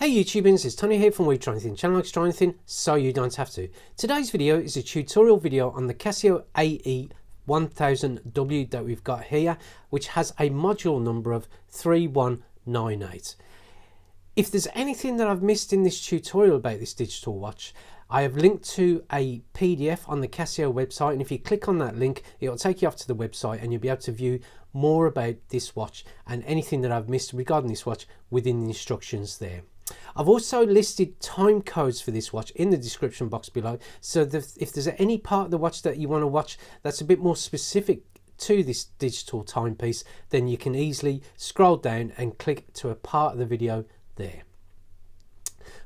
Hey YouTubians, it's Tony here from We Try Anything. Channel likes try anything, so you don't have to. Today's video is a tutorial video on the CASIO AE-1000W that we've got here, which has a module number of 3198. If there's anything that I've missed in this tutorial about this digital watch, I have linked to a PDF on the CASIO website, and if you click on that link, it'll take you off to the website and you'll be able to view more about this watch and anything that I've missed regarding this watch within the instructions there. I've also listed time codes for this watch in the description box below, so that if there's any part of the watch that you want to watch that's a bit more specific to this digital timepiece, then you can easily scroll down and click to a part of the video there.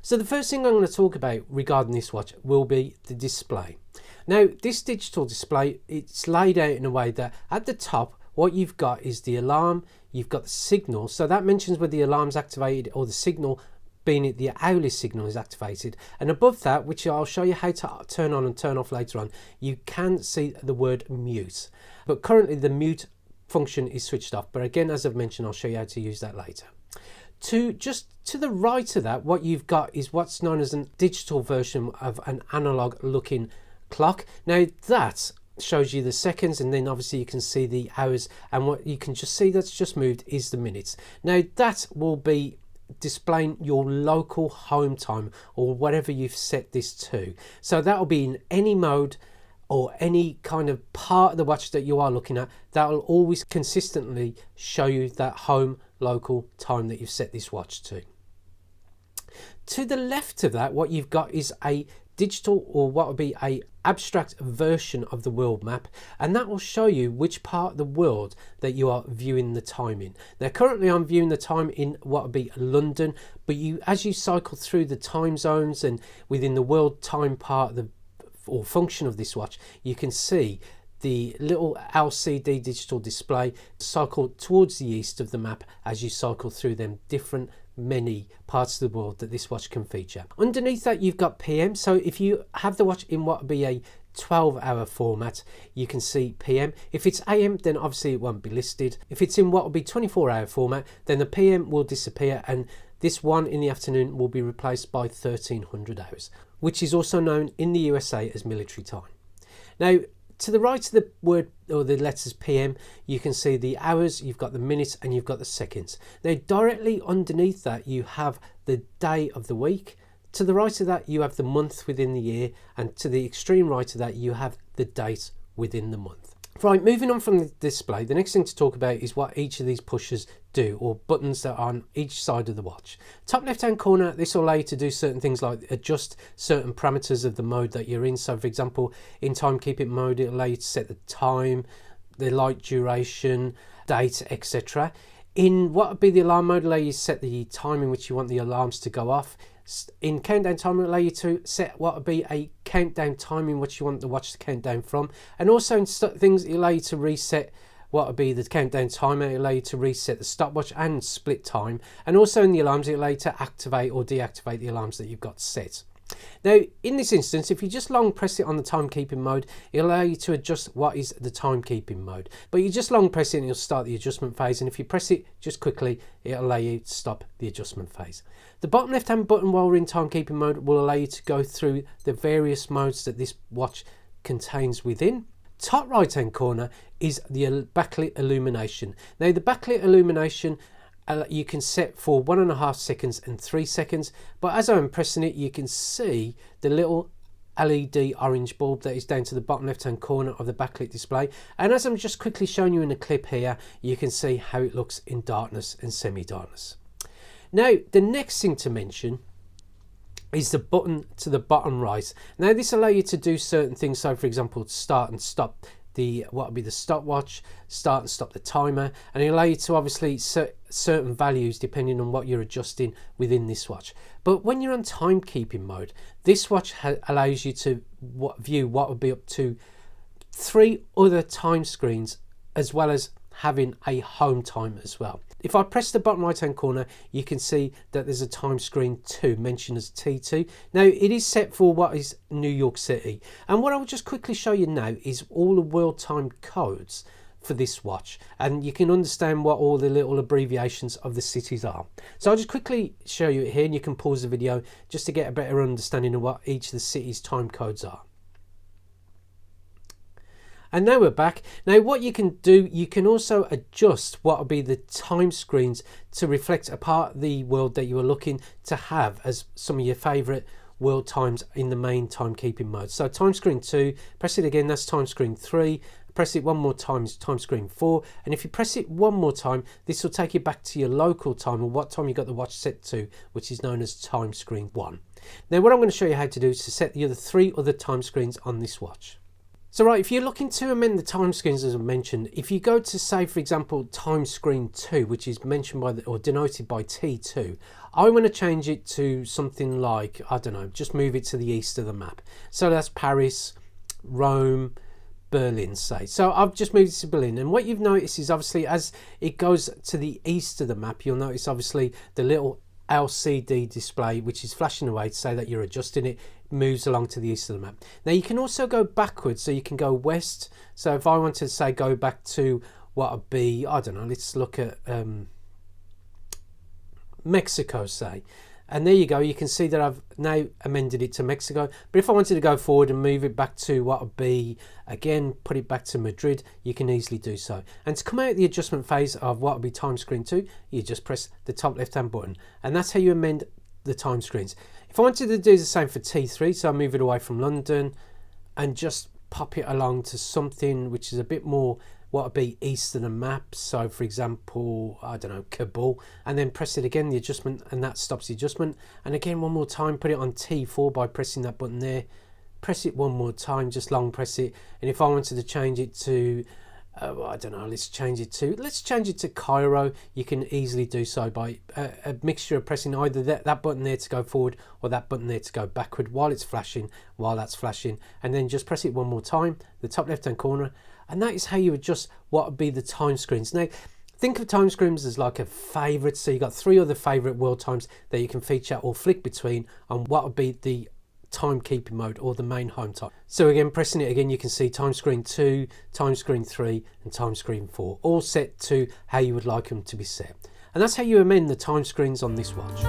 So the first thing I'm going to talk about regarding this watch will be the display. Now, this digital display, it's laid out in a way that at the top what you've got is the alarm, you've got the signal, so that mentions whether the alarm's activated or the signal, being it the hourly signal, is activated, and above that, which I'll show you how to turn on and turn off later on, you can see the word mute, but currently the mute function is switched off, but again, as I've mentioned, I'll show you how to use that later. Just to the right of that, what you've got is what's known as a digital version of an analog looking clock. Now that shows you the seconds, and then obviously you can see the hours, and what you can just see that's just moved is the minutes. Now that will be displaying your local home time or whatever you've set this to, so that will be in any mode or any kind of part of the watch that you are looking at. That will always consistently show you that home local time that you've set this watch to. To the left of that, what you've got is a digital, or what would be a abstract version of the world map, and that will show you which part of the world that you are viewing the time in. Now currently I'm viewing the time in what would be London, but as you cycle through the time zones and within the world time part of the or function of this watch, you can see the little LCD digital display cycle towards the east of the map as you cycle through them different many parts of the world that this watch can feature. Underneath that you've got PM, so if you have the watch in what would be a 12-hour format, you can see PM. If it's AM, then obviously it won't be listed. If it's in what would be 24-hour format, then the PM will disappear, and this one in the afternoon will be replaced by 1300 hours, which is also known in the USA as military time. Now, to the right of the word or the letters PM, you can see the hours, you've got the minutes, and you've got the seconds. Now, directly underneath that, you have the day of the week. To the right of that, you have the month within the year, and to the extreme right of that, you have the date within the month. Right, moving on from the display, the next thing to talk about is what each of these pushers do, or buttons that are on each side of the watch. Top left hand corner, this will allow you to do certain things like adjust certain parameters of the mode that you're in. So for example, in timekeeping mode, it'll allow you to set the time, the light duration, date, etc. In what would be the alarm mode, allow you to set the time in which you want the alarms to go off. In countdown time, it will allow you to set what would be a countdown time in which you want the watch to count down from, and also in things it will allow you to reset what would be the countdown timer. It will allow you to reset the stopwatch and split time, and also in the alarms it will allow you to activate or deactivate the alarms that you've got set. Now in this instance, if you just long press it on the timekeeping mode, it'll allow you to adjust what is the timekeeping mode, but you just long press it and you'll start the adjustment phase, and if you press it just quickly, it'll allow you to stop the adjustment phase. The bottom left hand button while we're in timekeeping mode will allow you to go through the various modes that this watch contains within. Top right hand corner is the backlit illumination. Now the backlit illumination you can set for 1.5 seconds and 3 seconds, but as I'm pressing it, you can see the little LED orange bulb that is down to the bottom left hand corner of the backlit display, and as I'm just quickly showing you in the clip here, you can see how it looks in darkness and semi-darkness. Now the next thing to mention is the button to the bottom right. Now this allows you to do certain things, so for example start and stop what would be the stopwatch, start and stop the timer, and it allows you to obviously set certain values depending on what you're adjusting within this watch. But when you're on timekeeping mode, this watch allows you to view what would be up to 3 other time screens, as well as having a home time as well. If I press the bottom right hand corner, you can see that there's a time screen 2 mentioned as T2. Now it is set for what is New York City, and what I will just quickly show you now is all the world time codes for this watch, and you can understand what all the little abbreviations of the cities are. So I'll just quickly show you it here, and you can pause the video just to get a better understanding of what each of the cities' time codes are. And now we're back. Now what you can do, you can also adjust what will be the time screens to reflect a part of the world that you are looking to have as some of your favourite world times in the main timekeeping mode. So timescreen 2, press it again, that's timescreen 3, press it one more time, is timescreen 4, and if you press it one more time, this will take you back to your local time, or what time you got the watch set to, which is known as timescreen 1. Now what I'm going to show you how to do is to set the other 3 other time screens on this watch. So right, if you're looking to amend the time screens as I mentioned, if you go to, say for example, timescreen 2, which is mentioned by or denoted by T2, I want to change it to something like, I don't know, just move it to the east of the map. So that's Paris, Rome, Berlin, say. So I've just moved it to Berlin, and what you've noticed is obviously as it goes to the east of the map, you'll notice obviously the little LCD display which is flashing away to say that you're adjusting it, moves along to the east of the map. Now you can also go backwards, so you can go west. So if I want to say go back to what would be, I don't know, let's look at Mexico, say, and there you go, you can see that I've now amended it to Mexico. But if I wanted to go forward and move it back to what would be, again, put it back to Madrid, you can easily do so. And to come out of the adjustment phase of what would be timescreen 2, you just press the top left hand button, and that's how you amend the time screens. If I wanted to do the same for T3, so I move it away from London and just pop it along to something which is a bit more what would be east of the map, so for example, I don't know, Kabul, and then press it again, the adjustment, and that stops the adjustment. And again one more time, put it on T4 by pressing that button there, press it one more time, just long press it. And if I wanted to change it to I don't know, let's change it to Cairo, you can easily do so by a mixture of pressing either that button there to go forward or that button there to go backward while it's flashing, and then just press it one more time, the top left hand corner, and that is how you adjust what would be the time screens. Now think of time screens as like a favourite, so you've got 3 other favourite world times that you can feature or flick between on what would be the timekeeping mode or the main home time. So again, pressing it again, you can see timescreen 2, timescreen 3 and timescreen 4 all set to how you would like them to be set. And that's how you amend the time screens on this watch.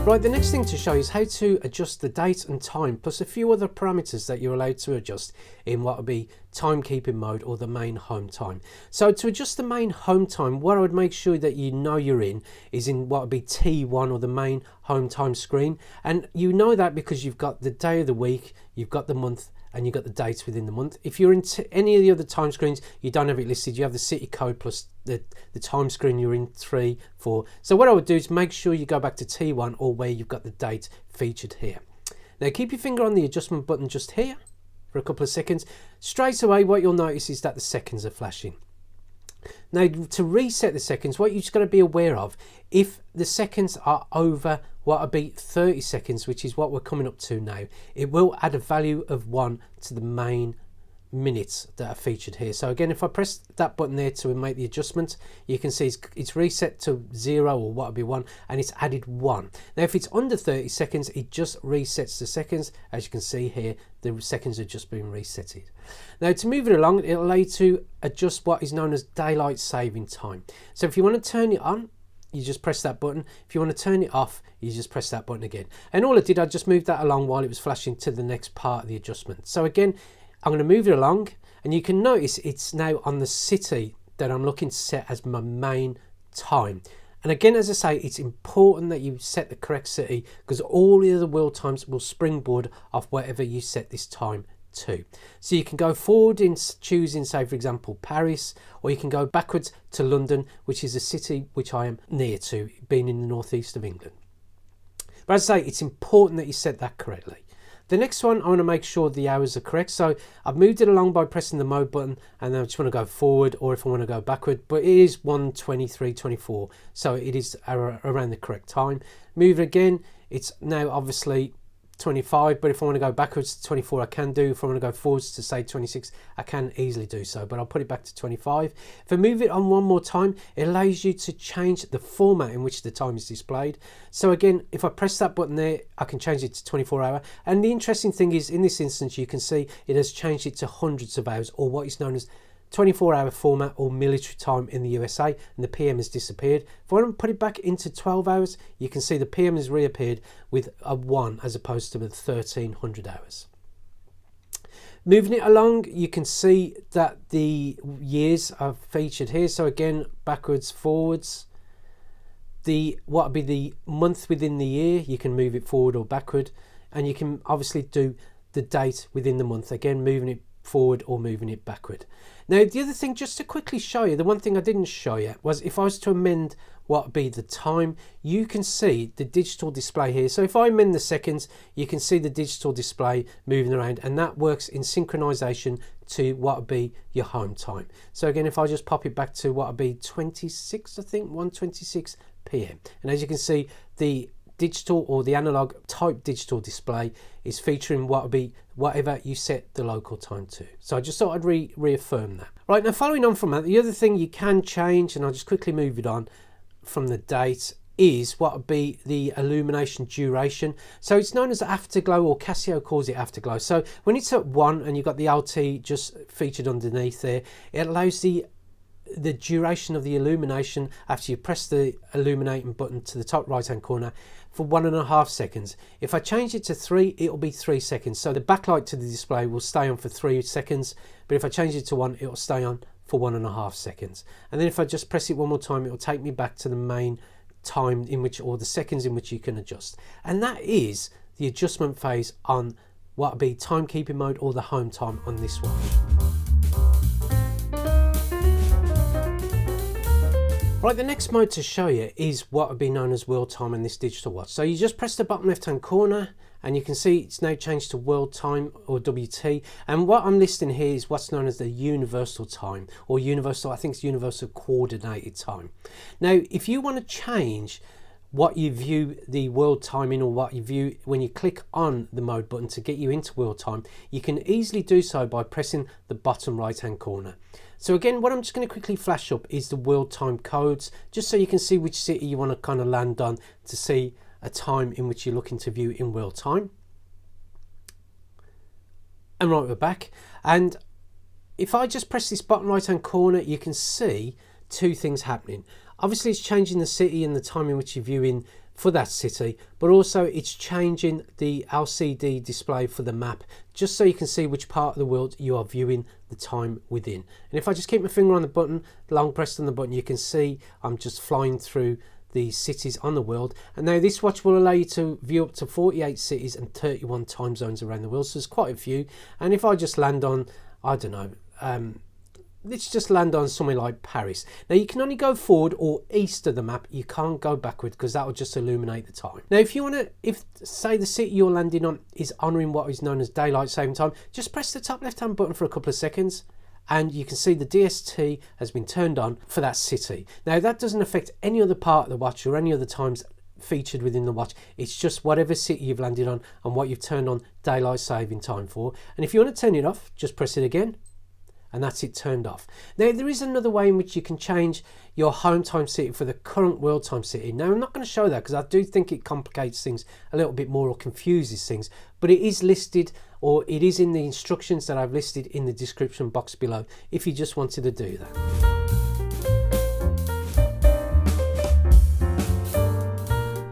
Right, the next thing to show is how to adjust the date and time, plus a few other parameters that you're allowed to adjust in what would be timekeeping mode or the main home time. So to adjust the main home time, what I would make sure that you know you're in is in what would be T1 or the main home time screen. And you know that because you've got the day of the week, you've got the month, and you've got the dates within the month. If you're into any of the other time screens, you don't have it listed. You have the city code plus the time screen you're in 3, 4. So what I would do is make sure you go back to T1 or where you've got the date featured here. Now keep your finger on the adjustment button just here for a couple of seconds. Straight away what you'll notice is that the seconds are flashing. Now to reset the seconds, what you've just got to be aware of, if the seconds are over what would be 30 seconds, which is what we're coming up to now, it will add a value of 1 to the main minutes that are featured here. So again, if I press that button there to make the adjustment, you can see it's reset to 0 or what would be 1, and it's added 1. Now if it's under 30 seconds, it just resets the seconds. As you can see here, the seconds are just being resetted. Now to move it along, it'll allow you to adjust what is known as daylight saving time. So if you want to turn it on, you just press that button. If you want to turn it off, you just press that button again. And all I did, I just moved that along while it was flashing to the next part of the adjustment. So again, I'm going to move it along, and you can notice it's now on the city that I'm looking to set as my main time. And again, as I say, it's important that you set the correct city, because all the other world times will springboard off whatever you set this time to. So you can go forward in choosing, say for example, Paris, or you can go backwards to London, which is a city which I am near to, being in the northeast of England. But as I say, it's important that you set that correctly. The next one, I want to make sure the hours are correct. So I've moved it along by pressing the mode button, and then I just want to go forward, or if I want to go backward, but it is 1:23:24, so it is around the correct time. Move it again, it's now obviously 25, but if I want to go backwards to 24, I can do. If I want to go forwards to say 26, I can easily do so, but I'll put it back to 25. If I move it on one more time, it allows you to change the format in which the time is displayed. So again, if I press that button there, I can change it to 24 hour. And the interesting thing is, in this instance, you can see it has changed it to hundreds of hours, or what is known as 24-hour format or military time in the USA, and the PM has disappeared. If I want to put it back into 12 hours, you can see the PM has reappeared with a 1 as opposed to the 1300 hours. Moving it along, you can see that the years are featured here. So again, backwards, forwards. What would be the month within the year, you can move it forward or backward, and you can obviously do the date within the month, again moving it forward or moving it backward. Now the other thing, just to quickly show you, the one thing I didn't show you was if I was to amend what would be the time, you can see the digital display here. So if I amend the seconds, you can see the digital display moving around, and that works in synchronization to what would be your home time. So again, if I just pop it back to what would be 26, I think 1:26 p.m. and as you can see, the digital or the analog type digital display is featuring what would be whatever you set the local time to. So I just thought I'd reaffirm that. Right, now following on from that, the other thing you can change, and I'll just quickly move it on from the date, is what would be the illumination duration. So it's known as afterglow, or Casio calls it afterglow. So when it's at 1 and you've got the LT just featured underneath there, it allows the duration of the illumination after you press the illuminating button to the top right hand corner for 1.5 seconds. If I change it to 3, it'll be 3 seconds. So the backlight to the display will stay on for 3 seconds, but if I change it to 1, it'll stay on for 1.5 seconds. And then if I just press it one more time, it'll take me back to the main time in which, or the seconds in which you can adjust. And that is the adjustment phase on what would be timekeeping mode or the home time on this watch. Right, the next mode to show you is what would be known as world time in this digital watch. So you just press the bottom left hand corner and you can see it's now changed to world time, or WT. And what I'm listing here is what's known as the universal time, or universal, I think it's universal coordinated time. Now, if you want to change what you view the world time in, or what you view when you click on the mode button to get you into world time, you can easily do so by pressing the bottom right hand corner. So again, what I'm just going to quickly flash up is the world time codes, just so you can see which city you want to kind of land on to see a time in which you're looking to view in world time. And right, we're back. And if I just press this bottom right hand corner, you can see two things happening. Obviously it's changing the city and the time in which you're viewing for that city, but also it's changing the LCD display for the map, just so you can see which part of the world you are viewing the time within. And if I just keep my finger on the button, long pressed on the button, you can see I'm just flying through the cities on the world. And now this watch will allow you to view up to 48 cities and 31 time zones around the world, so there's quite a few. And if I just land on, I don't know, let's just land on somewhere like Paris. Now you can only go forward or east of the map, you can't go backward because that will just illuminate the time. Now if you want to, if say the city you're landing on is honouring what is known as daylight saving time, just press the top left hand button for a couple of seconds and you can see the DST has been turned on for that city. Now that doesn't affect any other part of the watch or any other times featured within the watch. It's just whatever city you've landed on and what you've turned on daylight saving time for. And if you want to turn it off, just press it again, and that's it turned off. Now there is another way in which you can change your home time city for the current world time city. Now I'm not going to show that because I do think it complicates things a little bit more or confuses things, but it is listed, or it is in the instructions that I've listed in the description box below if you just wanted to do that.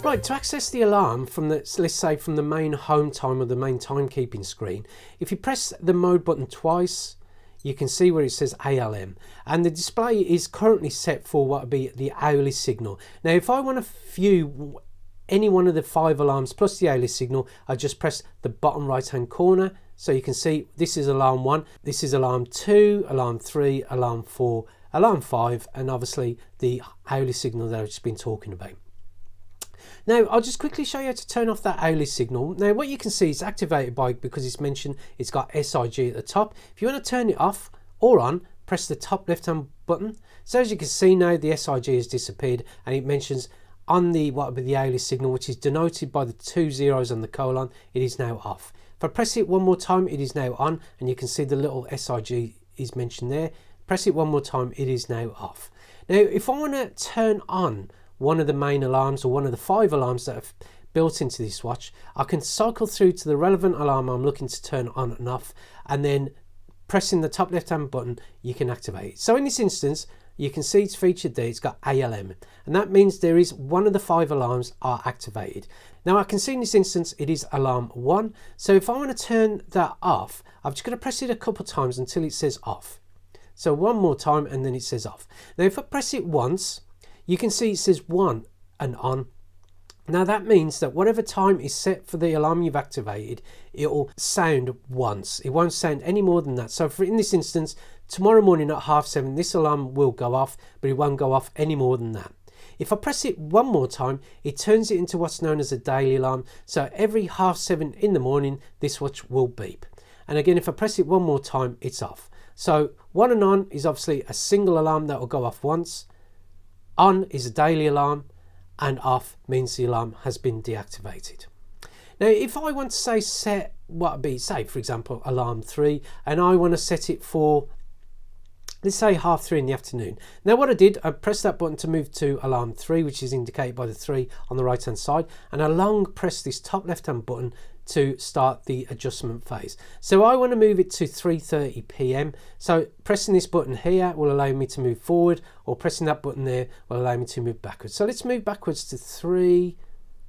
Right, to access the alarm from the, let's say from the main home time or the main timekeeping screen, if you press the mode button twice, you can see where it says ALM, and the display is currently set for what would be the hourly signal. Now if I want to view any one of the 5 alarms plus the hourly signal, I just press the bottom right hand corner, so you can see this is alarm 1, this is alarm 2, alarm 3, alarm 4, alarm 5, and obviously the hourly signal that I've just been talking about. Now I'll just quickly show you how to turn off that hourly signal. Now what you can see is activated by, because it's mentioned it's got SIG at the top. If you want to turn it off or on, press the top left hand button. So as you can see now the SIG has disappeared and it mentions on the what would be the alias signal, which is denoted by the 2 zeros and the colon, it is now off. If I press it one more time, it is now on, and you can see the little SIG is mentioned there. Press it one more time, it is now off. Now, if I want to turn on one of the main alarms or one of the 5 alarms that have built into this watch, I can cycle through to the relevant alarm I'm looking to turn on and off, and then pressing the top left hand button, you can activate it. So in this instance, you can see it's featured there, it's got ALM, and that means there is one of the 5 alarms are activated. Now I can see in this instance it is alarm 1, so if I want to turn that off, I've just got to press it a couple of times until it says off. So one more time and then it says off. Now if I press it once, you can see it says 1 and on. Now that means that whatever time is set for the alarm you've activated, it will sound once. It won't sound any more than that. So for in this instance, tomorrow morning at 7:30, this alarm will go off, but it won't go off any more than that. If I press it one more time, it turns it into what's known as a daily alarm. So every 7:30 in the morning, this watch will beep. And again, if I press it one more time, it's off. So 1 and on is obviously a single alarm that will go off once. On is a daily alarm, and off means the alarm has been deactivated. Now, if I want to set what would be, say for example, alarm 3, and I want to set it for, let's say 3:30 in the afternoon. Now what I did, I pressed that button to move to alarm 3, which is indicated by the 3 on the right hand side, and I long press this top left hand button to start the adjustment phase. So I want to move it to 3:30 p.m. So pressing this button here will allow me to move forward, or pressing that button there will allow me to move backwards. So let's move backwards to 3,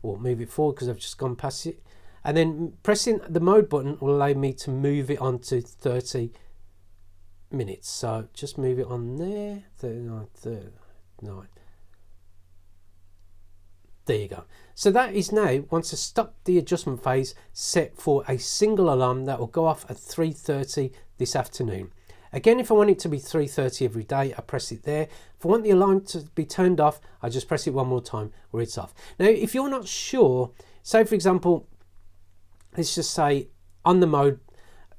or move it forward because I've just gone past it. And then pressing the mode button will allow me to move it on to 30 minutes. So just move it on there, 39, 39. There you go. So that is now, once I stop the adjustment phase, set for a single alarm that will go off at 3:30 this afternoon. Again, if I want it to be 3:30 every day, I press it there. If I want the alarm to be turned off, I just press it one more time where it's off. Now, if you're not sure, say for example, let's just say on the mode,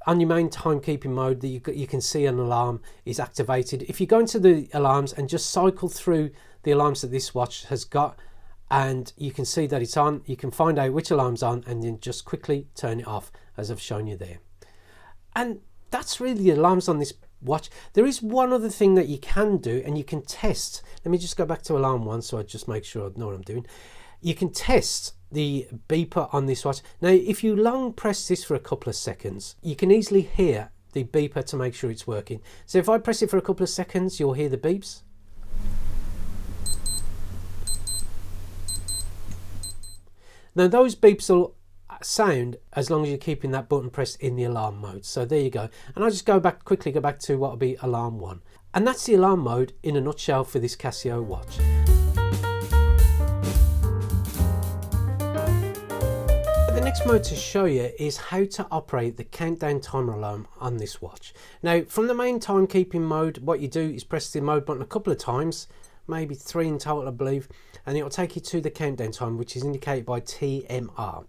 on your main timekeeping mode, that you can see an alarm is activated. If you go into the alarms and just cycle through the alarms that this watch has got, and you can see that it's on, you can find out which alarm's on and then just quickly turn it off, as I've shown you there. And that's really the alarms on this watch. There is one other thing that you can do, and you can test. Let me just go back to alarm 1 so I just make sure I know what I'm doing. You can test the beeper on this watch. Now if you long press this for a couple of seconds, you can easily hear the beeper to make sure it's working. So if I press it for a couple of seconds, you'll hear the beeps. Now those beeps will sound as long as you're keeping that button pressed in the alarm mode. So there you go. And I'll just go back to what will be alarm 1. And that's the alarm mode in a nutshell for this Casio watch. The next mode to show you is how to operate the countdown timer alarm on this watch. Now from the main timekeeping mode, what you do is press the mode button a couple of times, maybe 3 in total I believe, and it will take you to the countdown time, which is indicated by TMR.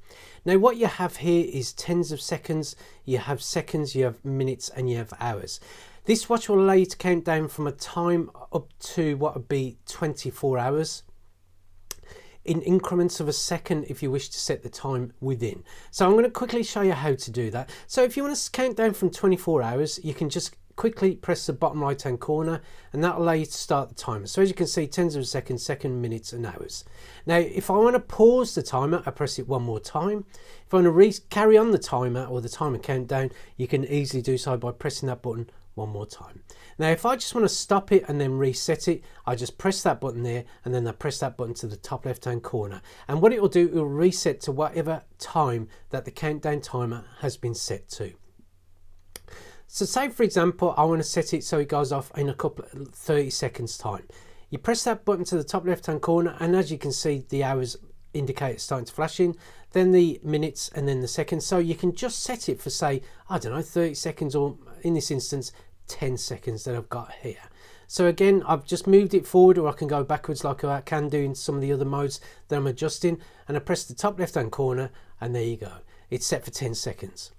Now what you have here is tens of seconds, you have seconds, you have minutes, and you have hours. This watch will allow you to count down from a time up to what would be 24 hours in increments of a second if you wish to set the time within. So I'm going to quickly show you how to do that. So if you want to count down from 24 hours, you can just quickly press the bottom right hand corner, and that will allow you to start the timer. So as you can see, tens of seconds, second, minutes and hours. Now if I want to pause the timer, I press it one more time. If I want to carry on the timer or the timer countdown, you can easily do so by pressing that button one more time. Now if I just want to stop it and then reset it, I just press that button there, and then I press that button to the top left hand corner, and what it will do, it will reset to whatever time that the countdown timer has been set to. So say for example I want to set it so it goes off in a couple of 30 seconds time. You press that button to the top left hand corner, and as you can see the hours indicator starting to flash in, then the minutes, and then the seconds. So you can just set it for, say, I don't know, 30 seconds, or in this instance 10 seconds that I've got here. So again, I've just moved it forward, or I can go backwards like I can do in some of the other modes that I'm adjusting, and I press the top left hand corner, and there you go, it's set for 10 seconds.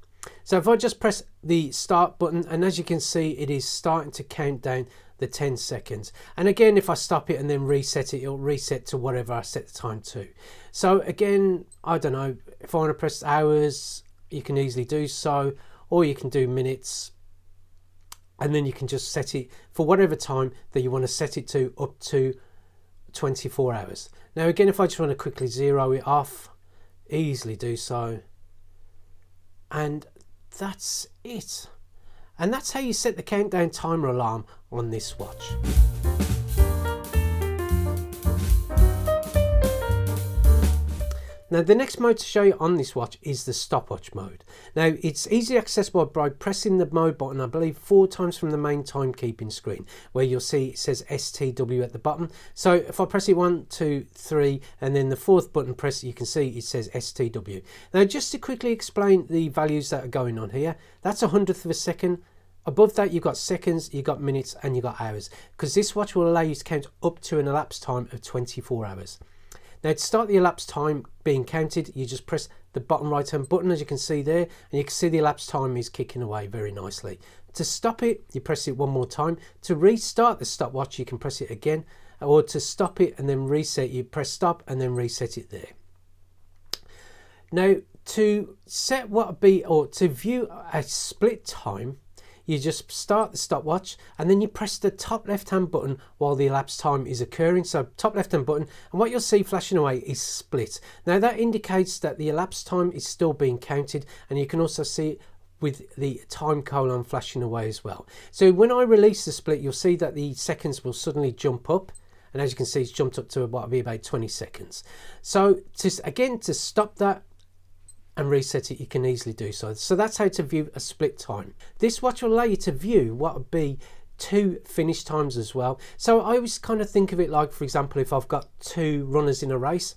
So if I just press the start button, and as you can see it is starting to count down the 10 seconds. And again, if I stop it and then reset it, it'll reset to whatever I set the time to. So again, I don't know, if I want to press hours, you can easily do so, or you can do minutes, and then you can just set it for whatever time that you want to set it to, up to 24 hours. Now again, if I just want to quickly zero it off, easily do so, and that's it. And that's how you set the countdown timer alarm on this watch. Now the next mode to show you on this watch is the stopwatch mode. Now it's easily accessible by pressing the mode button, I believe 4 times from the main timekeeping screen, where you'll see it says STW at the bottom. So if I press it 1, 2, 3 and then the 4th button press, you can see it says STW. Now just to quickly explain the values that are going on here, that's 100th of a second. Above that you've got seconds, you've got minutes and you've got hours, because this watch will allow you to count up to an elapsed time of 24 hours. Now to start the elapsed time being counted, you just press the bottom right hand button, as you can see there, and you can see the elapsed time is kicking away very nicely. To stop it, you press it one more time. To restart the stopwatch, you can press it again, or to stop it and then reset, you press stop and then reset it there. Now to set what would be, or to view a split time, you just start the stopwatch and then you press the top left hand button while the elapsed time is occurring. So top left hand button, and what you'll see flashing away is split. Now that indicates that the elapsed time is still being counted, and you can also see it with the time colon flashing away as well. So when I release the split, you'll see that the seconds will suddenly jump up, and as you can see it's jumped up to what will be about 20 seconds. So to stop that and reset it, you can easily do so. So that's how to view a split time. This watch will allow you to view what would be 2 finish times as well. So I always kind of think of it like, for example, if I've got 2 runners in a race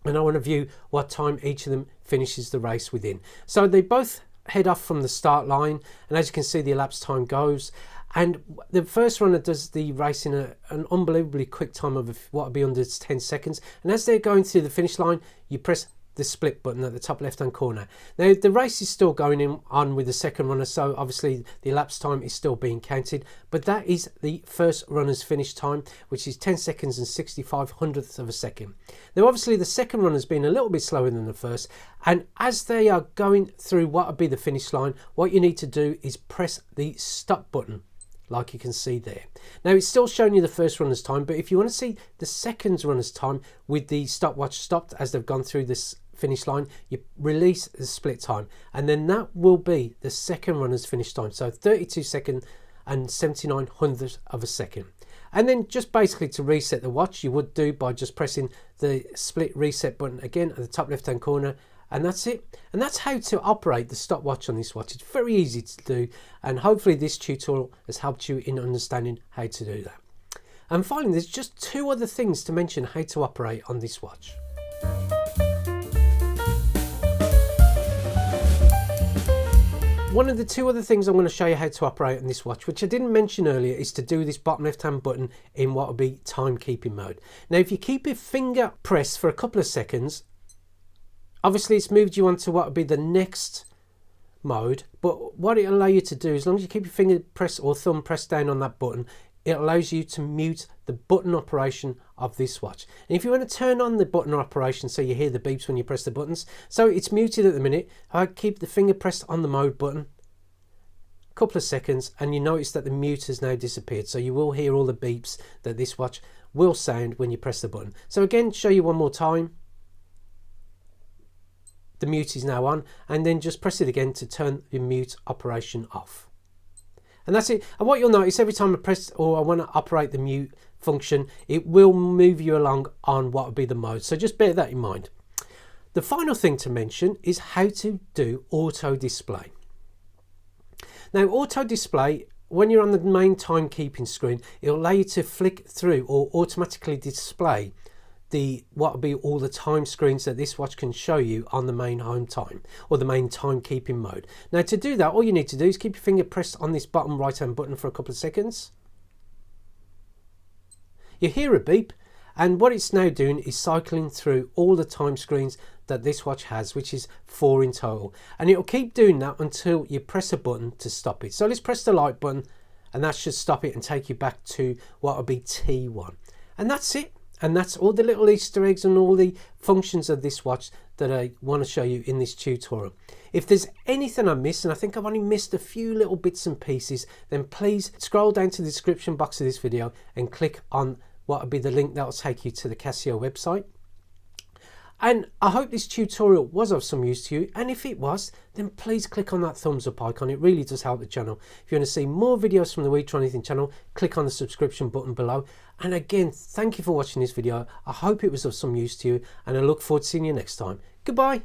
and I want to view what time each of them finishes the race within. So they both head off from the start line, and as you can see the elapsed time goes, and the first runner does the race in an unbelievably quick time of what would be under 10 seconds, and as they're going through the finish line, you press the split button at the top left hand corner. Now the race is still going on with the second runner, so obviously the elapsed time is still being counted, but that is the first runner's finish time, which is 10 seconds and 65/100ths of a second. Now obviously the second runner's been a little bit slower than the first, and as they are going through what would be the finish line, what you need to do is press the stop button, like you can see there. Now it's still showing you the first runner's time, but if you want to see the second runner's time with the stopwatch stopped as they've gone through this finish line, you release the split time, and then that will be the second runner's finish time, so 32 seconds and 79/100ths of a second. And then just basically to reset the watch, you would do by just pressing the split reset button again at the top left hand corner, and that's it. And that's how to operate the stopwatch on this watch. It's very easy to do, and hopefully this tutorial has helped you in understanding how to do that. And finally, there's just 2 other things to mention how to operate on this watch. One of the 2 other things I'm going to show you how to operate on this watch, which I didn't mention earlier, is to do this bottom left hand button in what would be timekeeping mode. Now if you keep your finger pressed for a couple of seconds, obviously it's moved you on to what would be the next mode, but what it allows you to do, as long as you keep your finger pressed or thumb pressed down on that button, it allows you to mute the button operation of this watch. And if you want to turn on the button operation so you hear the beeps when you press the buttons, so it's muted at the minute, I keep the finger pressed on the mode button a couple of seconds and you notice that the mute has now disappeared, so you will hear all the beeps that this watch will sound when you press the button. So again, show you one more time. The mute is now on, and then just press it again to turn the mute operation off. And that's it. And what you'll notice every time I press or I want to operate the mute function, it will move you along on what would be the mode. So just bear that in mind. The final thing to mention is how to do auto display. Now auto display, when you're on the main timekeeping screen, it'll allow you to flick through or automatically display what will be all the time screens that this watch can show you on the main home time or the main timekeeping mode. Now to do that, all you need to do is keep your finger pressed on this bottom right hand button for a couple of seconds. You hear a beep, and what it's now doing is cycling through all the time screens that this watch has, which is 4 in total, and it'll keep doing that until you press a button to stop it. So let's press the light button and that should stop it and take you back to what would be T1. And that's it. And that's all the little Easter eggs and all the functions of this watch that I want to show you in this tutorial. If there's anything I missed, and I think I've only missed a few little bits and pieces, then please scroll down to the description box of this video and click on what will be the link that will take you to the CASIO website. And I hope this tutorial was of some use to you, and if it was, then please click on that thumbs up icon. It really does help the channel. If you want to see more videos from the We Try Anything channel, click on the subscription button below. And again, thank you for watching this video. I hope it was of some use to you, and I look forward to seeing you next time. Goodbye.